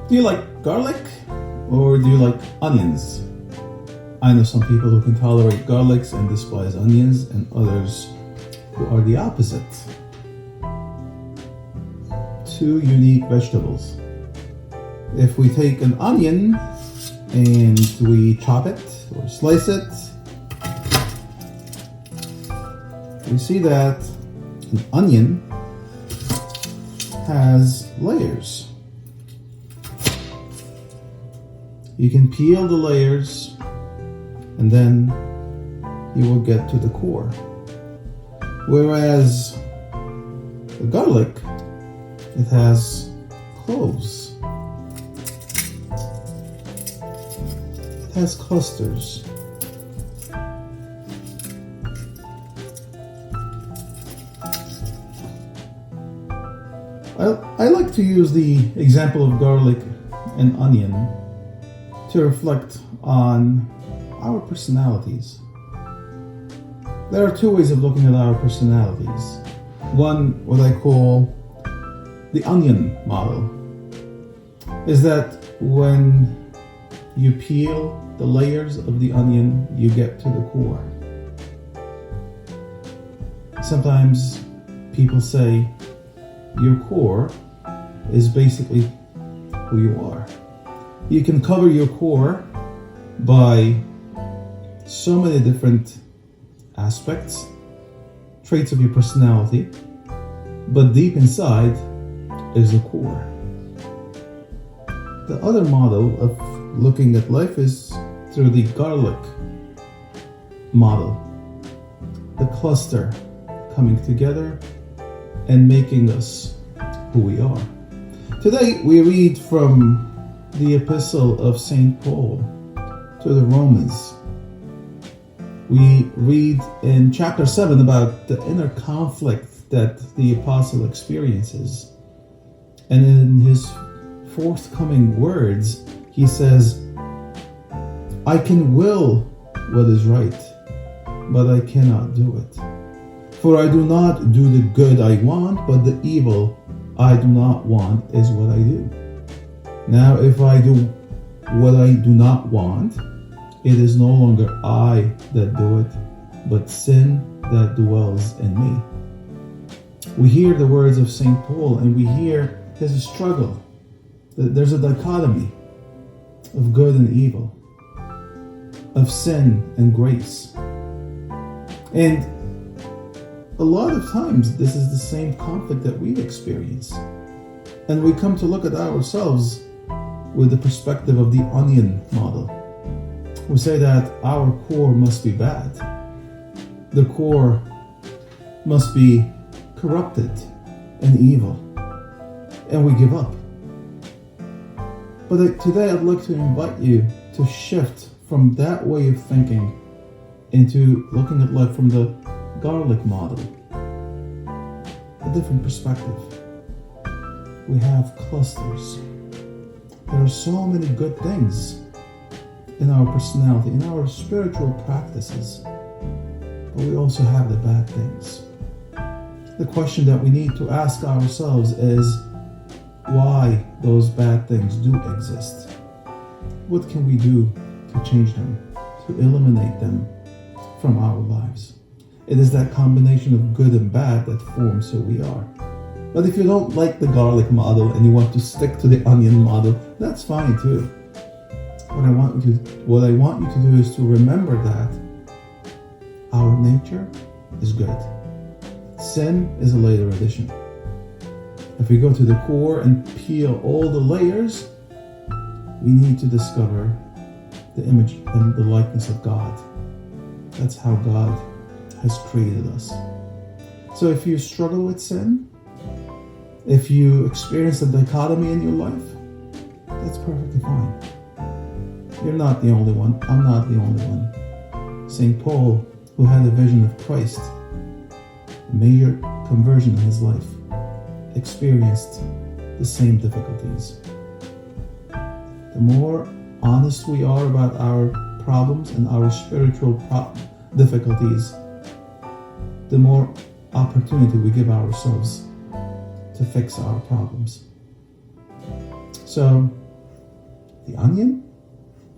Do you like garlic or do you like onions? I know some people who can tolerate garlics and despise onions, and others who are the opposite. Two unique vegetables. If we take an onion and we chop it or slice it, we see that an onion has layers. You can peel the layers and then you will get to the core. Whereas the garlic, it has cloves. It has clusters. I like to use the example of garlic and onion to reflect on our personalities. There are two ways of looking at our personalities. One, what I call the onion model, is that when you peel the layers of the onion, you get to the core. Sometimes people say your core is basically who you are. You can cover your core by so many different aspects, traits of your personality, but deep inside is the core. The other model of looking at life is through the garlic model, the cluster coming together and making us who we are. Today we read from the epistle of St. Paul to the Romans. We read in chapter 7 about the inner conflict that the apostle experiences. And in his forthcoming words, he says, I can will what is right, but I cannot do it. For I do not do the good I want, but the evil I do not want is what I do. Now, if I do what I do not want, it is no longer I that do it, but sin that dwells in me. We hear the words of St. Paul and we hear his struggle. There's a dichotomy of good and evil, of sin and grace. And a lot of times this is the same conflict that we experience. And we come to look at ourselves with the perspective of the onion model. We say that our core must be bad. The core must be corrupted and evil. And we give up. But today I'd like to invite you to shift from that way of thinking into looking at life from the garlic model. A different perspective. We have clusters. There are so many good things in our personality, in our spiritual practices, but we also have the bad things. The question that we need to ask ourselves is why those bad things do exist. What can we do to change them, to eliminate them from our lives? It is that combination of good and bad that forms who we are. But if you don't like the garlic model and you want to stick to the onion model, that's fine too. What I want you to do is to remember that our nature is good. Sin is a later addition. If we go to the core and peel all the layers, we need to discover the image and the likeness of God. That's how God has created us. So if you struggle with sin, if you experience a dichotomy in your life, that's perfectly fine. You're not the only one. I'm not the only one. St. Paul, who had a vision of Christ, a major conversion in his life, experienced the same difficulties. The more honest we are about our problems and our spiritual difficulties, the more opportunity we give ourselves to fix our problems. So The onion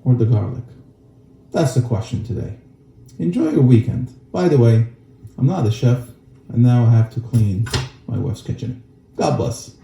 or the garlic? That's the question today. Enjoy your weekend. By the way, I'm not a chef, and now I have to clean my wife's kitchen. God bless.